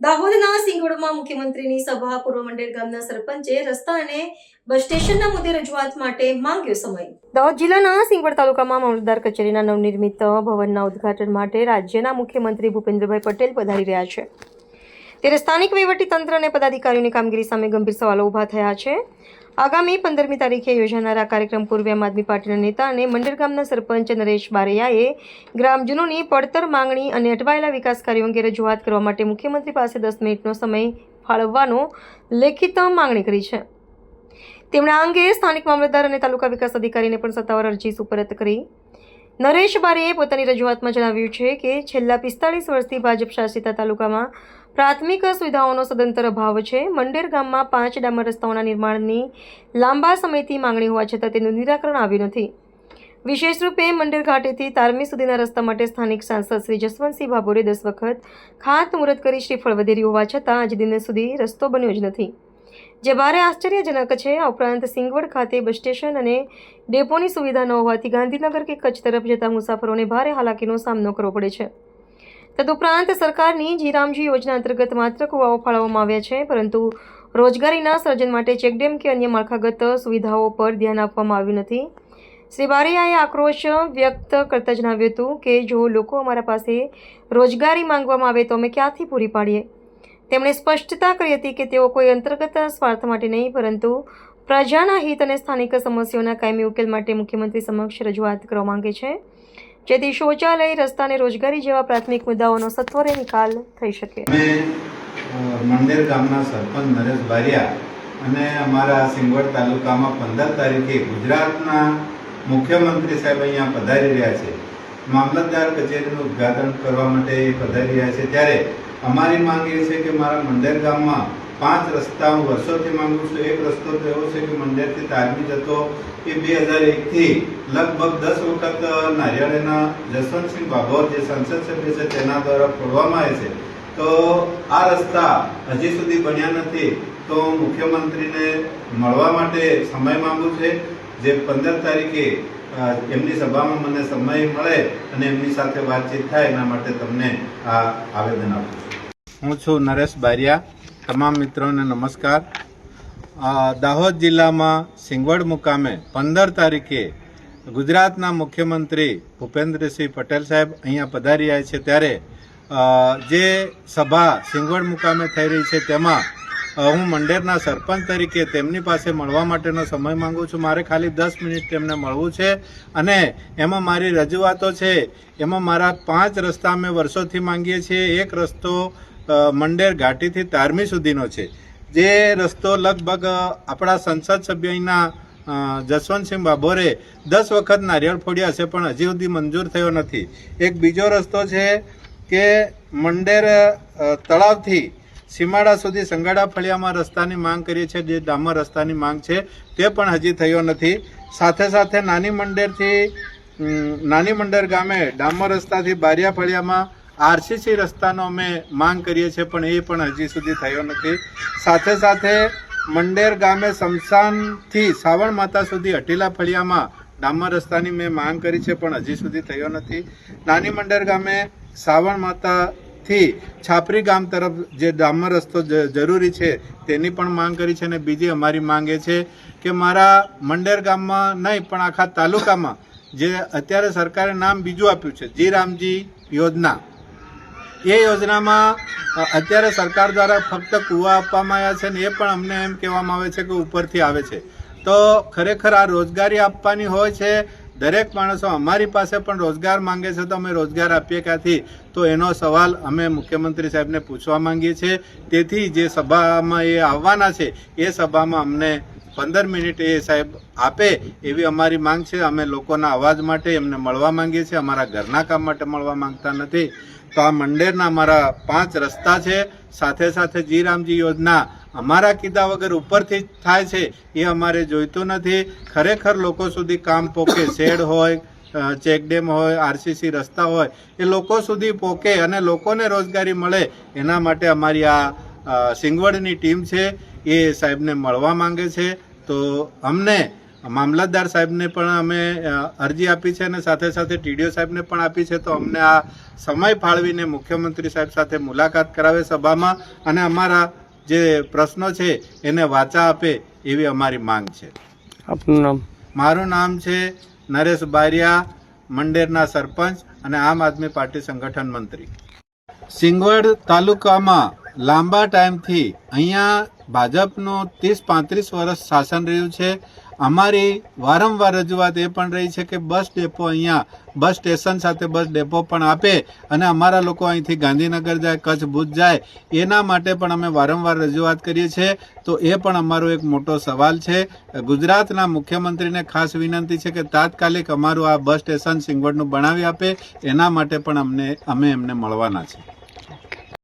દાહોદના સિંગવડમાં મુખ્યમંત્રીની સભા પૂર્વ મંડેર ગામના સરપંચે રસ્તા અને બસ સ્ટેશનના મુદ્દે રજૂઆત માટે માંગ્યો સમય. દાહોદ જિલ્લાના સિંગવડ તાલુકામાં મામલતદાર કચેરીના નવનિર્મિત ભવનના ઉદ્ઘાટન માટે રાજ્યના મુખ્યમંત્રી ભૂપેન્દ્રભાઈ પટેલ પધારી રહ્યા છે. ત્યારે સ્થાનિક વહીવટીતંત્ર અને પદાધિકારીઓની કામગીરી સામે ગંભીર સવાલો ઊભા થયા છે. આગામી 15મી તારીખે યોજાનારા કાર્યક્રમ પૂર્વે આમ આદમી પાર્ટીના નેતા અને મંડેર ગામના સરપંચ નરેશ બારૈયાએ ગ્રામજનોની પડતર માંગણી અને અટવાયેલા વિકાસ કાર્યો અંગે રજૂઆત કરવા માટે મુખ્યમંત્રી પાસે 10 મિનિટનો સમય ફાળવવાનો લેખિત માંગણી કરી છે. તેમણે આ અંગે સ્થાનિક મામલતદાર અને તાલુકા વિકાસ અધિકારીને પણ સત્તાવાર અરજી સુપરત કરી. નરેશ બારૈયાએ પોતાની રજૂઆતમાં જણાવ્યું છે કે છેલ્લા 45 વર્ષથી ભાજપ શાસિત તાલુકામાં પ્રાથમિક સુવિધાઓનો સદંતર અભાવ છે. મંડેર ગામમાં 5 ડામર રસ્તાઓના નિર્માણની લાંબા સમયથી માંગણી હોવા છતાં તેનું નિરાકરણ આવ્યું નથી. વિશેષ રૂપે મંડેર ઘાટેથી તારમી સુધીના રસ્તા માટે સ્થાનિક સાંસદ શ્રી જસવંતસિંહ ભાભોરે 10 વખત ખાતમુહૂર્ત કરી શ્રીફળ વધેરી હોવા છતાં આજ દિન સુધી રસ્તો બન્યો જ નથી, જે ભારે આશ્ચર્યજનક છે. આ ઉપરાંત સિંગવડ ખાતે બસ સ્ટેશન અને ડેપોની સુવિધા ન હોવાથી ગાંધીનગર કે કચ્છ તરફ જતા મુસાફરોને ભારે હાલાકીનો સામનો કરવો પડે છે. તદુપરાંત સરકારની જીરામજી યોજના અંતર્ગત માત્ર કુવાઓ ફાળવવામાં આવ્યા છે, પરંતુ રોજગારીના સર્જન માટે ચેકડેમ કે અન્ય માળખાગત સુવિધાઓ પર ધ્યાન આપવામાં આવ્યું નથી. શ્રી બારૈયાએ આક્રોશ વ્યક્ત કરતા જણાવ્યું હતું કે જો લોકો અમારા પાસે રોજગારી માંગવામાં આવે તો અમે ક્યાંથી પૂરી પાડીએ. તેમણે સ્પષ્ટતા કરી હતી કે તેઓ કોઈ અંતર્ગત સ્વાર્થ માટે નહીં, પરંતુ પ્રજાના હિત અને સ્થાનિક સમસ્યાઓના કાયમી ઉકેલ માટે મુખ્યમંત્રી સમક્ષ રજૂઆત કરવા માંગે છે, જેથી શૌચાલય, રસ્તા અને રોજગારી જેવા પ્રાથમિક મુદ્દાઓનો સત્વરે નિકાલ થઈ શકે. મંડેર ગામના સરપંચ નરેશ બારૈયા અને અમારા સિંગવડ તાલુકામાં 15 તારીખે ગુજરાતના મુખ્યમંત્રી સાહેબ અહીંયા પધારી રહ્યા છે. મામલતદાર કચેરીનું ઉદ્ઘાટન કરવા માટે પધારી રહ્યા છે. ત્યારે અમારી માંગ એ છે કે મારા મંડેર ગામમાં 5 રસ્તા હું વર્ષોથી માંગુ છું. એક રસ્તો તો એવો છે કે મંડેરથી તારમી જતો એ 2001થી લગભગ 10 વખત નારિયેળના જસવંતસિંહ ભાભોર જે સંસદ સભ્ય છે તેના દ્વારા ખોલવામાં આવે છે. તો આ રસ્તા હજી સુધી બન્યા નથી. તો મુખ્યમંત્રીને મળવા માટે સમય માંગુ છે, જે 15 તારીખે એમની સભામાં મને સમય મળે અને એમની સાથે વાતચીત થાય એના માટે તમને આ આવેદન આપું છું. હું છું નરેશ બારૈયા. તમામ મિત્રોને નમસ્કાર. દાહોદ જિલ્લામાં સિંગવડ મુકામે 15 તારીખે ગુજરાતના મુખ્યમંત્રી ભૂપેન્દ્રસિંહ પટેલ સાહેબ અહીંયા પધારી રહ્યા છે. ત્યારે જે સભા સિંગવડ મુકામે થઈ રહી છે તેમાં હું મંડેરના સરપંચ તરીકે તેમની પાસે મળવા માટેનો સમય માંગુ છું. મારે ખાલી 10 મિનિટ તેમને મળવું છે અને એમાં મારી રજૂઆતો છે. એમાં મારા 5 રસ્તા અમે વર્ષોથી માંગીએ છીએ. એક રસ્તો મંડેર ઘાટીથી તારમી સુધીનો છે, જે રસ્તો લગભગ આપણા સંસદ સભ્યના જસવંતસિંહ ભાભોરે 10 વખત નારિયેળ ફોડ્યા છે, પણ હજી સુધી મંજૂર થયો નથી. એક બીજો રસ્તો છે કે મંડેર તળાવથી સીમાડા સુધી સંગાડા ફળિયામાં રસ્તાની માંગ કરીએ છીએ, જે ડામર રસ્તાની માંગ છે તે પણ હજી થયો નથી. સાથે સાથે નાની મંડેર ગામે ડામર રસ્તાથી બારિયા ફળિયામાં આરસીસી રસ્તાનો અમે માંગ કરીએ છીએ, પણ એ પણ હજી સુધી થયો નથી. સાથે સાથે મંડેર ગામે શમશાનથી સાવણ માતા સુધી અટીલા ફળિયામાં ડામર રસ્તાની મેં માંગ કરી છે, પણ હજી સુધી થયો નથી. નાની મંડેર ગામે સાવણ માતાથી છાપરી ગામ તરફ જે ડામર રસ્તો જરૂરી છે તેની પણ માંગ કરી છે. અને બીજી અમારી માંગ એ છે કે મારા મંડેર ગામમાં નહીં પણ આખા તાલુકામાં જે અત્યારે સરકારે નામ બીજું આપ્યું છે જીરામજી યોજના, એ યોજનામાં અત્યારે સરકાર દ્વારા ફક્ત કૂવા આપવામાં આવ્યા છે ને એ પણ અમને એમ કહેવામાં આવે છે કે ઉપરથી આવે છે. તો ખરેખર આ રોજગારી આપવાની હોય છે. દરેક માણસો અમારી પાસે પણ રોજગાર માંગે છે, તો અમે રોજગાર આપીએ ક્યાંથી? તો એનો સવાલ અમે મુખ્યમંત્રી સાહેબને પૂછવા માંગીએ છીએ. તેથી જે સભામાં એ આવવાના છે એ સભામાં અમને 15 મિનિટ એ સાહેબ આપે એવી અમારી માંગ છે. અમે લોકોના અવાજ માટે એમને મળવા માંગીએ છીએ, અમારા ઘરના કામ માટે મળવા માંગતા નથી. તો આ મંડેરના અમારા 5 રસ્તા છે. સાથે સાથે જીરામજી યોજના અમારા કીધા વગર ઉપરથી થાય છે એ અમારે જોઈતું નથી. ખરેખર લોકો સુધી કામ પોકે, શેડ હોય, ચેકડેમ હોય, આરસીસી રસ્તા હોય, એ લોકો સુધી પોકે અને લોકોને રોજગારી મળે એના માટે અમારી આ સિંગવડની ટીમ છે એ સાહેબને મળવા માંગે છે. તો અમને મામલતદાર સાહેબને પણ અમે અરજી આપી છે અને સાથે સાથે ટીડીઓ સાહેબને પણ આપી છે. તો અમને આ સમય ફાળવીને મુખ્યમંત્રી સાહેબ સાથે મુલાકાત કરાવે સભામાં અને અમારા જે પ્રશ્નો છે એને વાચા આપે એવી અમારી માંગ છે. આપનું નામ? મારું નામ છે નરેશ બારિયા, મંડેરના સરપંચ અને આમ આદમી પાર્ટી સંગઠન મંત્રી. સિંગવડ તાલુકામાં લાંબા ટાઈમથી અહીંયા ભાજપનું 30-35 વર્ષ શાસન રહ્યું છે. અમારી વારંવાર રજૂઆત એ પણ રહી છે કે બસ ડેપો અહીંયા બસ સ્ટેશન સાથે બસ ડેપો પણ આપે અને અમારા લોકો અહીંથી ગાંધીનગર જાય, કચ્છ, ભુજ જાય એના માટે પણ અમે વારંવાર રજૂઆત કરીએ છીએ. તો એ પણ અમારો એક મોટો સવાલ છે. ગુજરાતના મુખ્યમંત્રીને ખાસ વિનંતી છે કે તાત્કાલિક અમારું આ બસ સ્ટેશન સિંગવડનું બનાવી આપે. એના માટે પણ અમે એમને મળવાના છે.